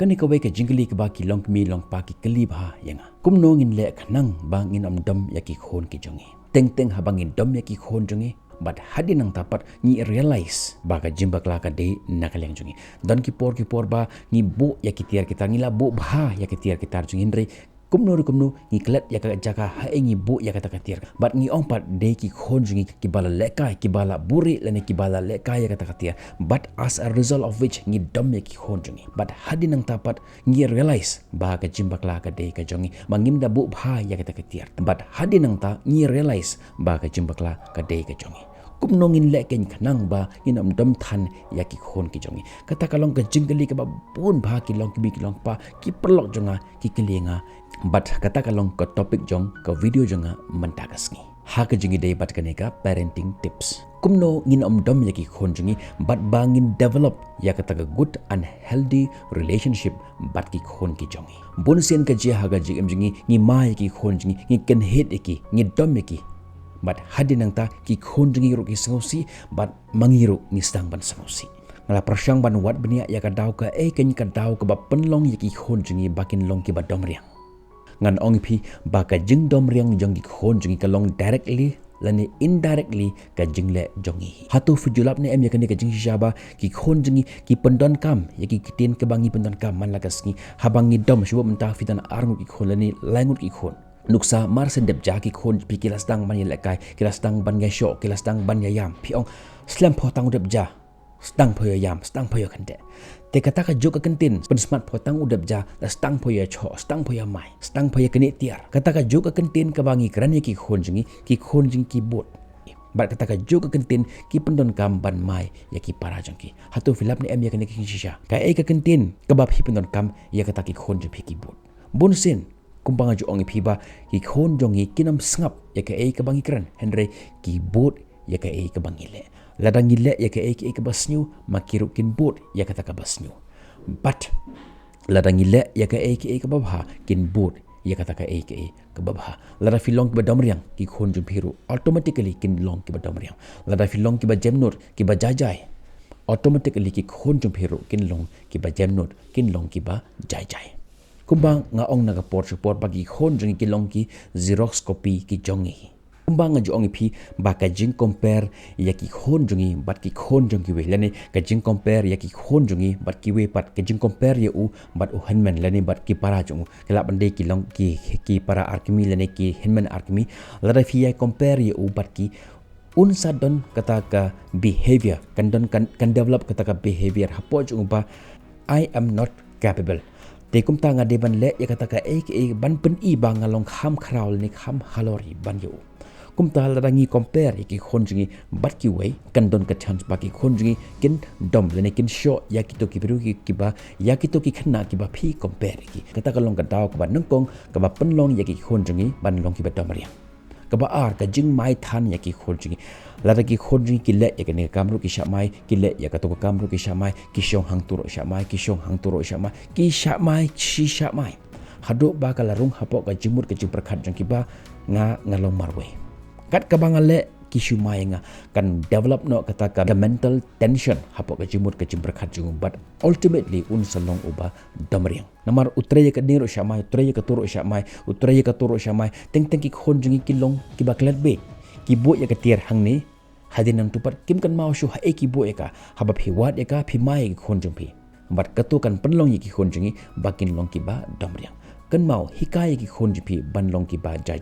kani ka wei ka jingli ka ba ki long mi long pa ki kali ba yanga kumno ngin le khnang ba ngin dom ya ki khon ki jongi teng habangin dom ya ki khon jongi but hadi nang tapat ni realize ba ka jimba kla ka de nakalyang jongi don ki por ba ni bu ya ki tiar kita ngila bu bha ya ki tiar kita jongi ndre kumno ni klet ya ka jaka ha ngi bu ya ka takatir but ngi ong pat de ki khon jongi ki bala lekai ki bala buri lene ki bala lekai ya ka takatir but as a result of which ngi dom ya ki khon jongi but hadi nang tapat ngi realize ba ka jimba kla ka de ka jongi mangim da bu bha ya ka takatir but hadi nang ta ngi realize ba ka jimba kla ka de ka jongi kumno ngin le ken khnang ba in dom than ya ki khon ki jongi kata kalong ka jingli ka ba bun bha ki long ki bi ki long pa ki perlok jonga ki kelinga but kata kalong ka topic jong ka video jonga mantakas ngi ha ka jingi dei bat kaneka parenting tips kumno ngin dom ya ki khon jongi but bangin develop ya kata ka good and healthy relationship bat ki khon ki jongi bun sen ka je ha ga jing jingi ngi ma ya ki khon jingi ngi ken het ki ngi dom ki but hadi nang ta ki khon jingi ro ki sangosi but mangiru ni stang ban sangosi ngala prasyang ban wat benia ya ka daw ka ken ka daw ka ba penlong ya ki khon jingi bakin long ki ba dom riang ngan ong phi ba ka jing dom riang jong ki khon jingi ka long directly lani indirectly ka jingle jongi hatu fujulap ne em ya ka jing shaba ki khon jingi ki pendon kam ya ki kitin ke bangi pendon kam man lagas ni habangi dom shubo menta fitan arngu ki khon lani langut ki khon nuksa mar sendep ja ki khon pi kilas dang ban lekai kilas dang ban ngai sho kilas dang ban yam pi ong slam pho tang udep ja stang pho yam stang pho khande te kata ka juk kentin pen smart pho tang udep ja la stang pho ya cho stang pho ya mai stang pho ya keni tiar kata ka juk kentin ka bangi kran ki khon jing ki bot bat kata ka juk kentin ki pendon kam ban mai ya ki para jangki hatu filap ne em ya keni ki shisha ka ka kentin ka bab hi pendon kam ya kata ki khon ju ki bot bonsin kumpang aju ongi phiba ki khon jongi kinam sngap ya ka bangi kran henry ki bot ya ka bangi le ladang ile ya ka basnyu makiru kin bot ya kata ka basnyu but ladang ile ya ka babha kin bot ya kata ka babha lada filong ki badam riang ki khon jum phiru automatically kin long ki badam riang lada filong ki ba jemnot ki ba jajai automatically ki khon jum phiru kin long ki ba jemnot kin long ki ba jajai kumbang nga ong naga support bagi khon jing ki long ki xerox copy ki jongi kumbang nga jongi phi ba ka jing compare ya ki khon jungi bat ki khon jungi we lani ka jing compare ya ki khon jungi bat ki we pat ka jing compare ya u bat u henman lani bat ki para jungu kala bande ki long ki para arkimi lani ki henman arkimi lada fi ya compare ya u bat ki unsa don kata ka behavior kan develop kata ka behavior hapo jungu ba I am not capable te kum ta nga de ban le ya kata ka ban pen I ba nga long kham khraul ni kham halori ban yo kum ta la rangi compare ki khon jingi bat ki wei kan don ka chance ba ki khon jingi kin dom le ne kin sho ya ki to ki biru ki ba ya ki to ki khna ki ba phi compare ki kata ka long ka daw ka ba nang kong ka ba pen long ya ki khon jingi ban long ki ba dom riang ka ba ar ka jing mai than ya ki khon jingi la ki khon jingi ki le ya ka ne kamru ki sha mai ki le ya ka to ka kamru ki sha mai ki shong hang turo sha mai ki shong hang turo sha mai ki sha mai shi sha mai hado ba ka la rung hapo ka jimur ka jipra khat jang ki ba nga long marwe kat ka bangale ki shumai nga kan develop no kata ka the mental tension hapo ka jimur ka jipra khat jung but ultimately un salong uba damriang namar utre ka nero sha mai utre ka turo sha mai utre ka turo sha mai teng ki khon jingi ki long ki ba klat be ki bo ya ka tiar hang ni hadin nang tupat kim kan mau shu ha ki bo ya ka haba phi wat ya ka phi mai ki khon jung phi bat ka to kan penlong ki khon jingi bakin long ki ba damriang kan mau hikaya ki khon jipi ban long ki ba jai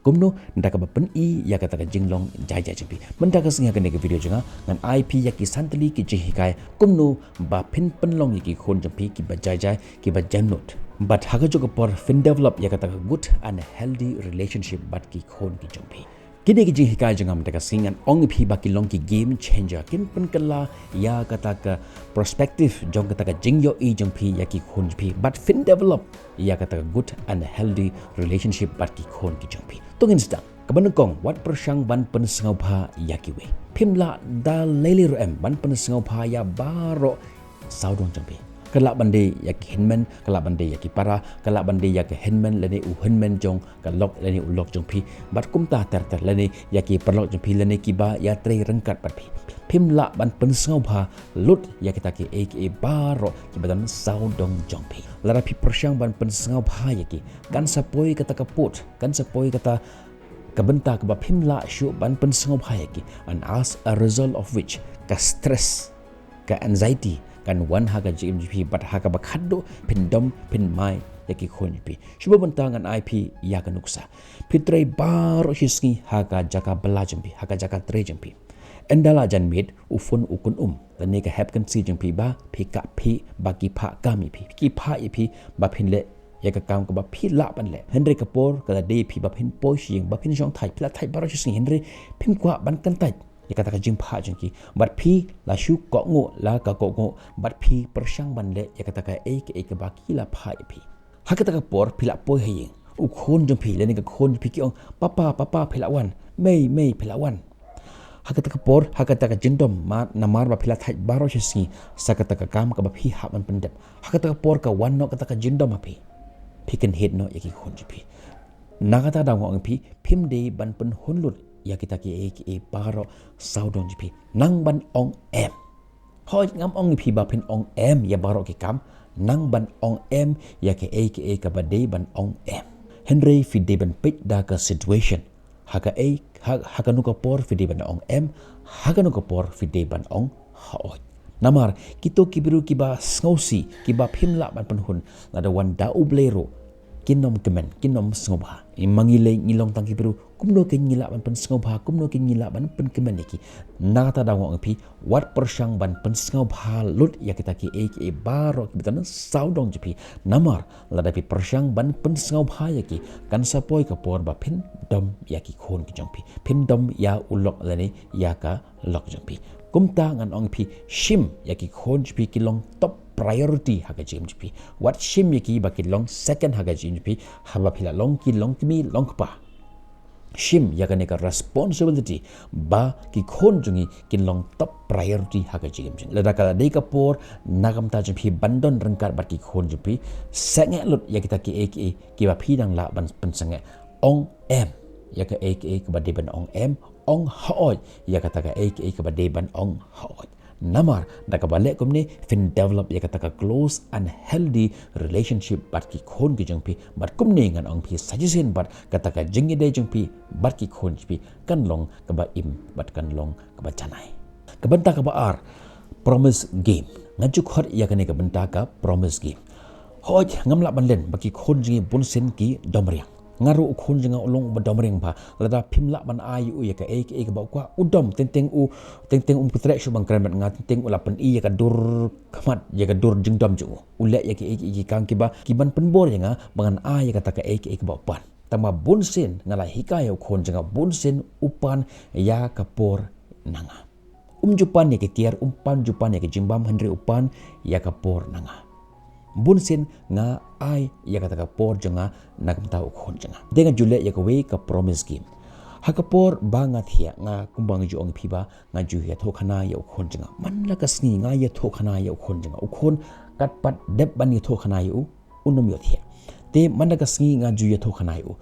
kumno ndaka ba pen I ya kata ka jinglong jai jipi mendaka singa kan ke video janga ngan IP ya ki santali ki je hikaya kumno ba pen long ki khon jipi ki ba jai ki ba jamnot but haga joga por fin develop ya kata ka good and healthy relationship but ki khon ki jipi kini ki jing hikaya jangam taka singan ong phi ba ki long ki game changer kin pen kala ya kata ka perspective jong kata ka jing yo I jong phi ya ki khon phi but fin develop ya kata ka good and healthy relationship but ki khon ki jong phi tungin sta kaban kong wat persyang ban pen sengau pha ya ki we phimla da leli ro em ban pen sengau pha ya baro saudong jong phi kalak bande yaki henmen kalak bande yaki para kalak bande yaki henmen lene u henmen jong kalok lene u lok jong pi bat kum ta ter lene yaki perlok jong pi lene kiba ya tre rengkat bat pi phim la ban pen sngau pha lut yaki taki aka baro kibadan sau dong jong pi lara pi persyang ban pen sngau pha yaki kan sapoi kata kaput kan sapoi kata kabenta ka phim la shu ban pen sngau pha yaki and as a result of which ka stress ka anxiety kan wan haga GMP bat haga bakhaddo pindom pin mai yaki khonpi shuba bantangan IP ya kanuksa pitrai bar hisni haga jaka belajempi haga jaka trejempi endala janmit ufun ukun lane ka hap kan si jempi ba phika phi baki pha kami phi ki pha ipi ba phinle yaka kam ka ba phi la ban le henry kapor kala de phi ba phin poishing ba phin jong thai pla thai bar hisni henry phim kwa ban kan tai yaka taka jing pha jengki bat phi la shu ko ngo la ka ko ngo bat phi persyang ban le yaka taka ek baki la pha ipi hakata ka por phila poi haying u khon jong phi le ni ka khon phi ki ong papa phila wan mei phila wan hakata ka por hakata ka jindom ma namar ba phila thai baro chisi sakata ka kam ka ba phi ha man pendep hakata ka por ka wan no kata ka jindom phi kan head no yaki khon phi nagata da ngong phi phim de ban pen hunlut yakita ki aka baro saudong phi nang ban ong em hoi ngam ong phi ba phin ong em ya baro ki kam nang ban ong em yake aka ka ba de ban ong em henry fi de ban pit da ka situation haka nu ka por fi de ban ong em haka nu ka por fi de ban ong haoi namar kito kibiru kiba sngosi kiba phimla ban penhun lada wan da ublero kinom kemen kinom sngoba imangile ngilong tang kibiru kumno ke ngila ban pen sngoba kumno ke ngila ban pen kemen iki nata da ngong pi wat persyang ban pen sngoba lut ya kita ki aka baro kitan saudong jipi namar lada pi persyang ban pen sngoba ya ki kan sapoi ka por ba pin dom ya ki khon ki jongpi pin dom ya ulok lani ya ka lok jongpi kumta ngan ong pi shim yaki khon pi kilong top priority haga GMP what shim yaki bakilong second haga GMP haba phila long kimi long pa shim yakane ka responsibility ba ki khon jungi kilong top priority haga GMP lada kala dei ka por nagam ta jpi bandon rengkar bat ki khon jpi sange lut yakita ki aka ki ba phi dang la ban pensange ong em yaka aka ka ba de ban ong em ong haoj ya kata ka aka ka badeban ong haoj namar da ka balik kumni fin develop ya kata ka close and healthy relationship bat ki khon ki jengpi bat kumni ngan ong pi suggestion bat kata ka jengi de jengpi bat ki khon pi kan long ka ba im bat kan long ka ba chanai ka banta ka ba ar promise game ngaju khot ya ka ne ka banta ka promise game hoj ngamla banlen baki khon jengi bunsen ki domriang ngaru ukhon jenga ulong badomring ba lada phimla ban ai u ya ka aka ba kwa udom tenteng putre shu bang kran nga tenteng ulapan i ya ka dur khamat ya ka dur jingdom ju ule ya ka aka kang ki ba ki ban penbor ya bangan ai ya ka ta ka aka ba pan tama bunsen ngala hikaya ukhon jenga bunsen upan ya ka por nanga jupan ya ke tiar umpan jupan ya ke jimbam handre upan ya ka por nanga bunsin nga ai ya kata ka por janga nakam tau khon janga denga jule ya ka we ka promise game hakapor bangat hiya nga kumbang ju ong phiba nga ju ya thokhana ya khon janga man la ka sni nga ya thokhana ya khon janga ukhon kat pat dep ban ya thokhana yu unom yo thia te man la ka sni nga ju ya thokhana yu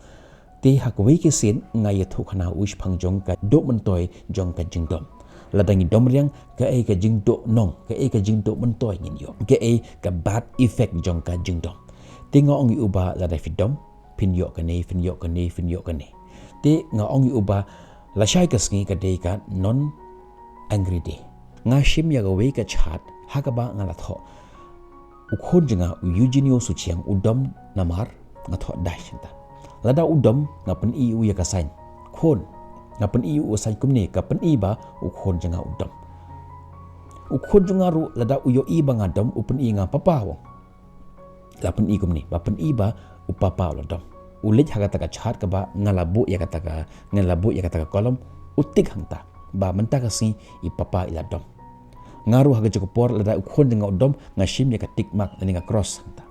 te hakwe ke sen nga ya thokhana u phang jong ka do man toy jong ka jingdom ladangi domriang ka e ka jingdo nong ka e ka jingdo mentoy ngin yo ka e ka bad effect jong ka jingdom tinga ong uba la da fidom pin yo ka ne te nga ong uba la shai ka sngi ka de ka non angry de nga shim ya ga we ka chat ha ka ba nga la tho u khon jinga u eugenio su chiang udom namar nga tho dai chinta la da udom nga pen i u ya ka sain khon nga pen i u sai kumne ka pen i ba u khon janga udam u khon janga ru lada u yo i ba nga dam u pen i nga papa wo la pen i kumne ba pen i ba u papa lo dam u lej ha ka chat ka ba nga labu ya ka kolom utik hangta ba menta ka si i papa ila dam ngaru ha ka por lada u khon janga udam nga shim ya ka tik mark ni nga cross hangta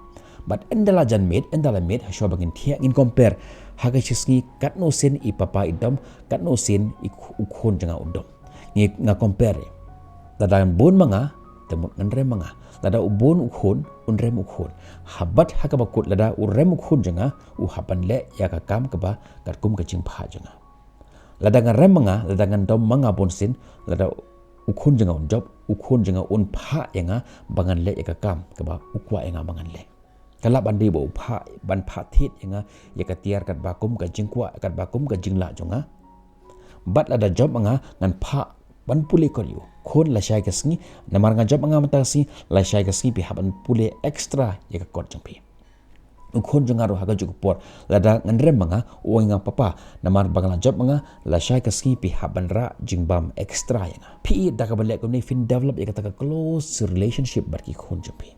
but endala med ha shoba ngin thia in compare haga chisngi katno sen i papa idom katno sen i ukhon janga udom ngi nga compare dadan bon manga temut ngan rem manga lada ubon ukhon unrem ukhon habat hakabakut lada urem ukhon janga haban le ya ka kam ka ba kum ka jing pha janga lada ngan rem manga lada ngan dom manga bonsin lada ukhon janga on job ukhon janga un pha yanga bangan le ya ka kam ka ba ukwa yanga bangan le kalap bandi bo pha ban pha thit yanga ya ka tiar kat ba kum ka jing kwa kat ba kum ka jing la jonga bat lada job manga ngan pha ban pule koryo khon la shai ka sngi namar nga job nga mata si la shai ka sngi pi haban pule extra ya ka kor jang pi khon janga ro haga juk por lada nganrem manga o nga papa namar bangla job manga la shai ka sngi pi haban ra jingbam extra ya pi da ka bale ko ni fin develop ya ka close relationship bar ki khon jang pi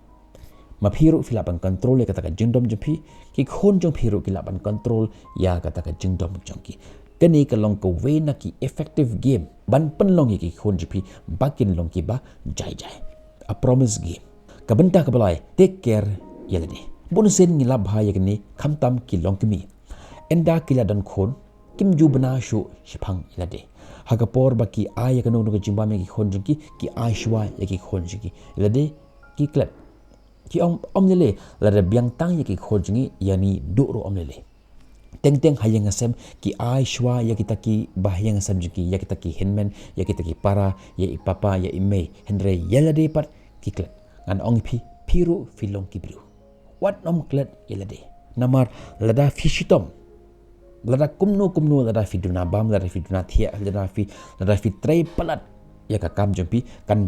ma phiru filapan control ya ka jingdom jang pi ki khon jang phiru kilapan control ya ka jingdom jang ki kani ka long ko we na ki effective game ban pen long ki khon jipi bakin long ki ba jai jai a promise game ka banta ka balai take care yelade bonsen ni lab ha yakni khamtam ki long ki mi enda kila dan khon kim ju bana shu shipang yelade haga por ba ki ay ka no no jimba me ki khon jinki ki ay shwa ya ki khon jinki yelade ki klat ki om lele la da biang tang ya ki khon jingi yani do ro om lele teng hayang asem ki ai shwa ya kita ki bahyang asem ki ya kita ki henmen ya kita ki para ya ipapa ya ime henre yelade pat ki klet ngan ong piru filong ki bru what nom klet yelade namar lada fishitom lada kumno lada fiduna bam lada fiduna thia lada fi trei palat ya ka kam jempi kan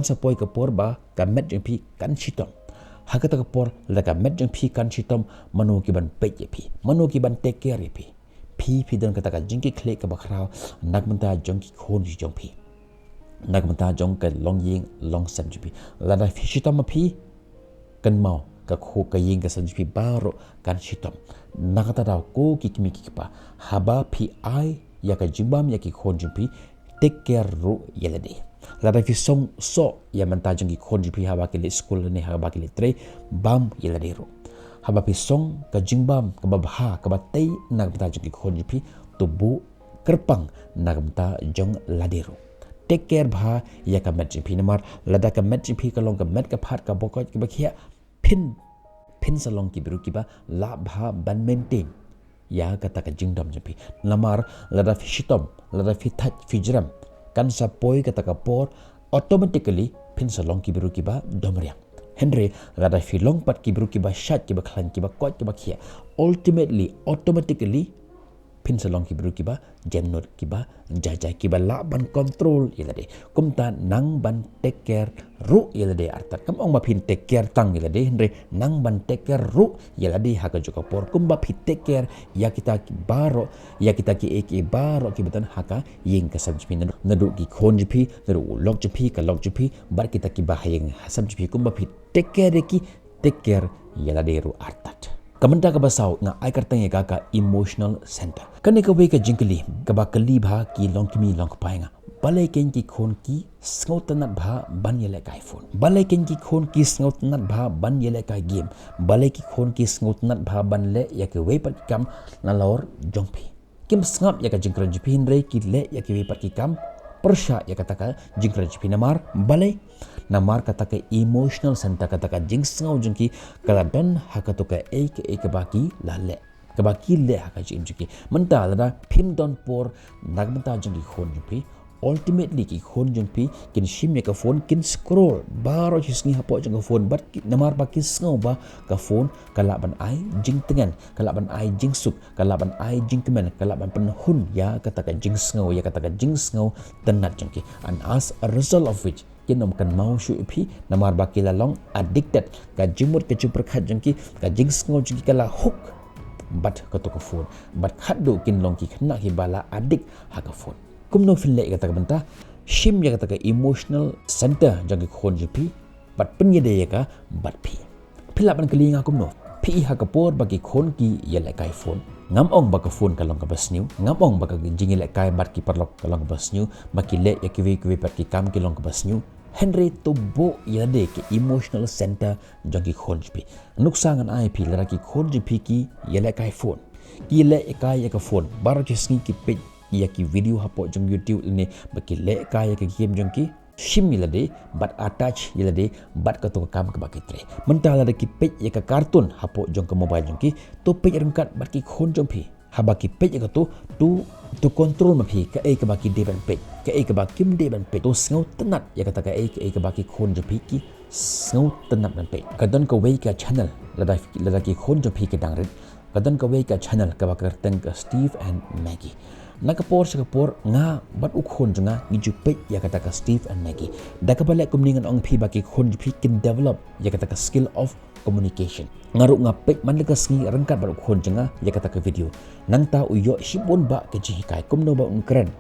sapoi ka porba ka met jempi kan shitom hakata ka por laka met jang phi kan chitom mano ki ban pe ye phi mano ki ban take care ye phi don kata ka jingki khle ka bakhrao nagmanta jong ki khon ji jong phi nagmanta jong ka long ying long sam ji phi lada phi chitom phi kan mau ka kho ka ying ka sam ji phi baro kan chitom nagata da ko ki kimi ki pa haba phi ai ya ka jimbam ya ki khon ji phi take care ro yelade lada fi song so ya manta jang ki khon ji phi haba ki le school ne haba ki le tre bam yelade ro haba fi song ka jingbam ka babha ka batei nagmata jang ki khon ji phi tubu kerpang nagmata jong ladero take care bha ya ka met ji phi namar lada ka met ji phi ka long ka met ka phat ka bokot ki bakhia phin salong ki biru ki ba la bha ban maintain ya kata ka jingdom ji phi namar lada fi shitom lada fi that fi jram kan sa poi kata ka por automatically phin salong ki biru ki ba domriang henry lada fi long pat ki biru ki ba shat ki ba khlan ki ba kot ki ba khia ultimately automatically phin salong ki biru ki ba jemnot ki ba jajai ki ba la ban control ilade kumta nang ban take care ru ilade artat kam ong ba phin take care tang ilade henry nang ban take care ru ilade haka joka por kumba phi take care ya kita ki baro ya kita ki ek baro ki betan haka yeng ka sabji phin nadu ki khon ji phi nadu lok ji phi ka lok ji phi bar kita ki ba hayeng sabji phi kumba phi take care ki take care ilade ru artat kamanta ka basau nga ai kartang ya ka emotional center kane ka we ka jingkli ka ba kali bha ki long kimi long painga balai ken ki khon ki sngotanat bha ban yele kai phone balai ken ki khon ki sngotanat bha ban yele kai game balai ki khon ki sngotanat bha ban le ya ke we pat kam na lor jongpi kim snap ya ka jingkran jipin re ki le ya ke we pat ki kam persha ya kata ka jingkran jipin namar balai namar kata ka emotional center kata ka jing sngaw jingki kala don hakato ka ek baki la le ka baki le haka jingki manta la phim don por nagmanta jingki khon jingpi ultimately ki khon jingpi kin shim ya ka phone kin scroll baro hisngi hapo jing ka phone bat namar baki sngaw ba ka phone kala ban ai jing tengan kala ban ai jing suk kala ban ai jing kemen kala ban penhun ya kata ka jing sngaw ya kata ka jing sngaw tenat jingki and as a result of which kinom kan mau shu phi namar baki la long addicted ka jimut ke chupra khat jangki ka jing sngaw jingki kala hook bat ka to ka phone bat khat do kin long ki khna hi bala addict ha ka phone kumno fille kata ka banta shim ya kata ka emotional center jangki khon jipi bat penya de ka bat phi phila ban kali nga kumno phi ha ka por baki khon ki yele kai phone ngam ong baka phone ka long ka basniu ngam ong baka jingile kai bat ki parlok ka long basniu baki le ya ki we pat ki kam ki long ka basniu henry to bo yade ke emotional center jangki khon jipi nuksangan ai phi lara ki khon jipi ki yele kai phone ki le kai ya ka phone baro chisngi ki pe ya ki video hapo jang YouTube ni baki le kai ya ki game jangki shim yilade bat attach yilade bat ka to kam ka bakitre mentala de ki page ya ka kartun hapo jong ka mobile jong ki to page rengkat bat ki khon jong phi habaki page ka to control ma phi ka ka baki de ban page ka baki kim de ban page to snau tanat ya ka ta ka baki khon jong phi ki snau tanat ban page ka don ka wei ka channel lada ki khon jong phi ka dang rit ka don ka wei ka channel ka bakar teng ka Steve and Maggie nakapor sa kapor nga bat ukhon nga ngiju page ya kata ka Steve and Maggie dakabala kumningan ong phi baki khon phi kin develop ya kata ka skill of communication ngaru nga page man ka sngi rangkat bat ukhon nga ya kata ka video nang ta uyo shibon ba ke ji kai kumno ba ungkren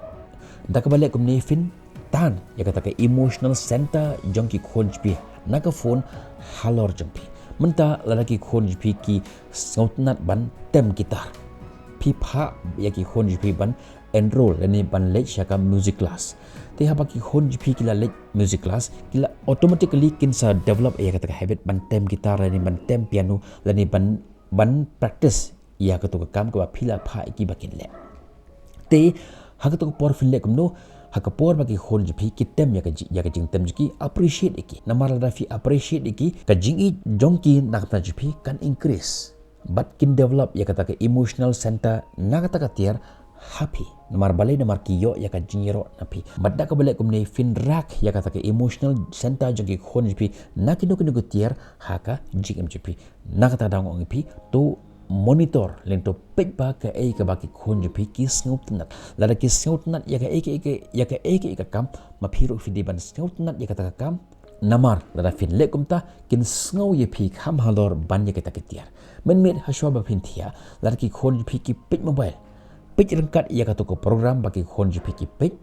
dakabala kumni fin tan ya kata ka emotional center jongki khon phi naka phone halor jongpi menta lalaki khon phi ki sautnat ban tem gitar phi pha yaki khon phi ban enroll lani ban lech shaka music class te ha baki khon phi kila lech music class kila automatically kin sa develop ya kata habit ban tem guitar lani ban tem piano lani ban practice ya kata kam ka phila pha ki bakin le te ha kata por fin le kumno ha ka por baki khon phi ki tem ya ka jing tem ki appreciate ki namara da fi appreciate ki ka jing i jongki nakta phi kan increase but kin develop ya kata ka emotional center na kata ka tiar happy namar balai namar kiyo ya ka jingiro napi badda ka balai kumne fin rak ya kata ka emotional center jagi khon pi na kinu tiar haka jigm pi na kata dang ong pi to monitor lento pek ba ka ka baki khon pi ki snout nat la ki snout nat ya ka kam ma phiru fi di ban snout nat ya kata ka kam namar la fin lekumta kin snow ye pi kham halor ban ya kata ka tiar men met haswa ba phin thia la ki khon pi ki pek mobile page rangkat ia kata ko program bagi khon phi ki page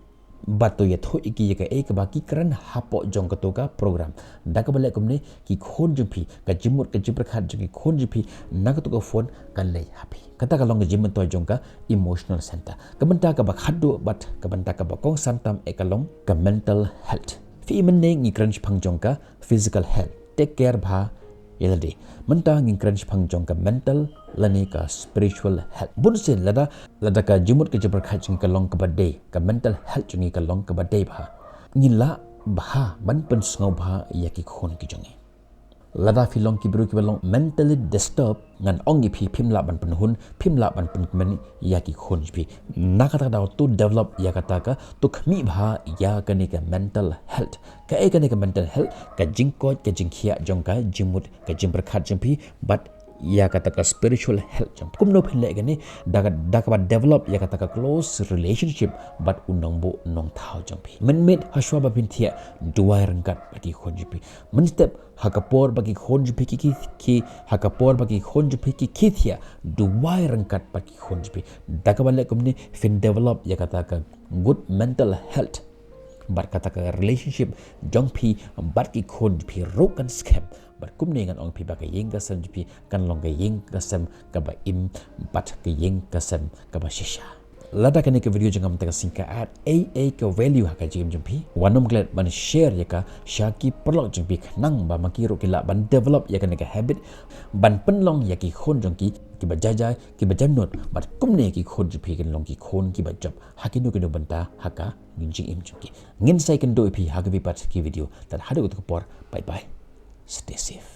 bato ya tho iki ya ka baki kran hapo jong ka to ka program dak bale kumne ki khon phi ka jimut ka jibra khat jong ki khon phi na ka to ko phone kan lei happy kata ka long jim to jong ka emotional center ka banta ka ba khaddo bat ka banta ka ba kong santam ekalong ka mental health fi menne ngi kran phang jong ka physical health take care bha yelade menta ngi kran phang jong ka mental lani ka spiritual health bunsen lada ka jimut ka jabar khaching ka long ka bade ka mental health ngi ka long ka bade bha ngila bha ban pen sngo bha yaki khon ki jongi lada filong ki bru ki balong mentally disturbed ngan ongi phi phimla ban pen hun phimla ban pen men yaki khon phi nakata daw to develop yakata ka to khmi bha ya ka ni ka mental health ka ni ka mental health ka jingko ka jingkhia jong ka jimut ka jimbar khat jing phi but ya kata ka spiritual health jam kumno phile gani daga ba develop ya kata ka close relationship but unong bo nong thau jam phi men met hashwa ba pin thia duai rangkat bagi khon jipi men step hakapor bagi khon jipi ki hakapor bagi khon jipi ki thia duai rangkat bagi khon jipi daga ba le kumni fin develop ya kata ka good mental health but kata ka relationship jong phi bat ki khon phi rokan scam but kumne ngan ong phi ba ka yeng ka sam phi kan long ka yeng ka sam ka ba im bat ka yeng ka sam ka ba shisha lada ka ne ka video jangam ta ka singka at a ka value ha ka jim jim phi wanom glad ban share ya ka shaki perlok jim phi nang ba makiro ki la ban develop ya ka ne ka habit ban penlong ya ki khon jong ki ba jaja ki ba jamnot but kumne ki khon jim phi kan long ki khon ki ba job hakinu kinu banta haka nginjing im jong ki ngin sai kan do phi ha ka vi pat ki video tat hadu ko por bye bye stay safe